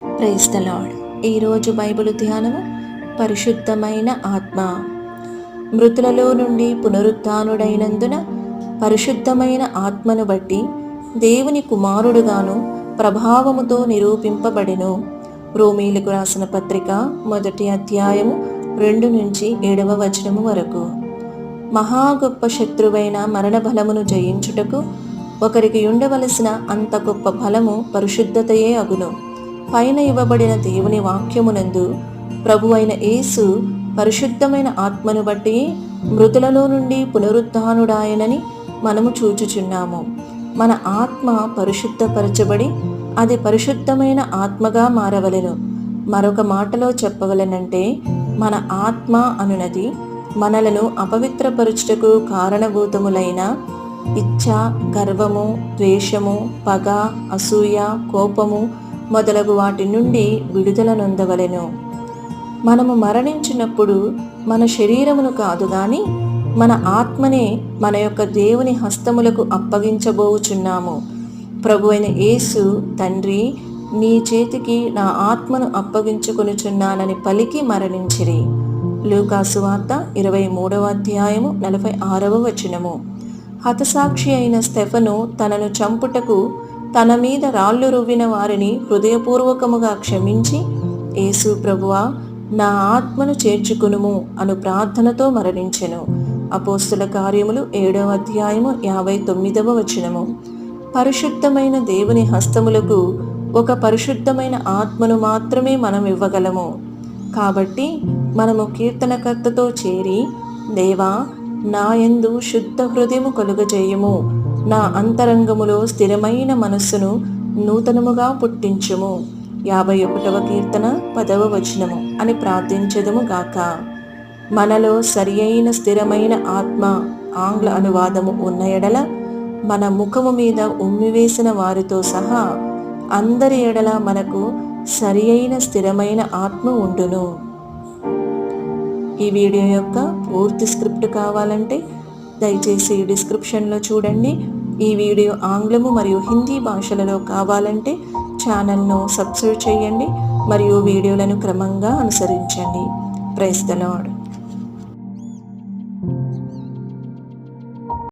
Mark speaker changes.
Speaker 1: Praise the Lord. ఈరోజు Bible ధ్యానము పరిశుద్ధమైన ఆత్మ. మృతులలో నుండి పునరుత్థానుడైనందున పరిశుద్ధమైన ఆత్మను బట్టి దేవుని కుమారుడుగాను ప్రభావముతో నిరూపింపబడెను. రోమీలకు రాసిన పత్రిక 1వ అధ్యాయము 2 నుంచి 7వ వచనము వరకు. మహా గొప్ప శత్రువైన మరణ బలమును జయించుటకు ఒకరికి ఉండవలసిన అంత గొప్ప బలము పరిశుద్ధతయే అగును. పైన ఇవ్వబడిన దేవుని వాక్యమునందు ప్రభువైన యేసు పరిశుద్ధమైన ఆత్మను బట్టి మృతులలో నుండి పునరుత్థానుడాయనని మనము చూచుచున్నాము. మన ఆత్మ పరిశుద్ధపరచబడి అది పరిశుద్ధమైన ఆత్మగా మారవలెను. మరొక మాటలో చెప్పవలెనంటే, మన ఆత్మ అనునది మనలను అపవిత్రపరచుటకు కారణభూతములైన ఇచ్ఛ, గర్వము, ద్వేషము, పగ, అసూయ, కోపము మొదలగు వాటి నుండి విడుదల నొందవలెను. మనము మరణించినప్పుడు మన శరీరమును కాదు గాని మన ఆత్మనే మన యొక్క దేవుని హస్తములకు అప్పగించబోచున్నాము. ప్రభు అయిన యేసు, తండ్రి, నీ చేతికి నా ఆత్మను అప్పగించుకొనుచున్నానని పలికి మరణించిరి. లూకా సువార్త 23వ అధ్యాయము 46వ వచనము. హతసాక్షి అయిన స్టెఫను తనను చంపుటకు తన మీద రాళ్ళు రువ్విన వారిని హృదయపూర్వకముగా క్షమించి, యేసు ప్రభువా, నా ఆత్మను చేర్చుకునుము అను ప్రార్థనతో మరణించెను. అపోస్తుల కార్యములు 7వ అధ్యాయము 59వ వచనము. పరిశుద్ధమైన దేవుని హస్తములకు ఒక పరిశుద్ధమైన ఆత్మను మాత్రమే మనం ఇవ్వగలము. కాబట్టి మనము కీర్తనకర్తతో చేరి, దేవా, నా యందు శుద్ధ హృదయము కలుగజేయుము, నా అంతరంగములో స్థిరమైన మనస్సును నూతనముగా పుట్టించుము, 51వ కీర్తన 10వ వచనము అని ప్రార్థించదము గాక. మనలో సరి అయిన స్థిరమైన ఆత్మ ఆంగ్ల అనువాదము ఉన్న ఎడల మన ముఖము మీద ఉమ్మివేసిన వారితో సహా అందరి ఎడల మనకు సరి అయిన స్థిరమైన ఆత్మ ఉండును. ఈ వీడియో యొక్క పూర్తి స్క్రిప్ట్ కావాలంటే దయచేసి డిస్క్రిప్షన్లో చూడండి. ఈ వీడియో ఆంగ్లము మరియు హిందీ భాషలలో కావాలంటే ఛానల్ను సబ్స్క్రైబ్ చేయండి మరియు వీడియోలను క్రమంగా అనుసరించండి. Praise the lord.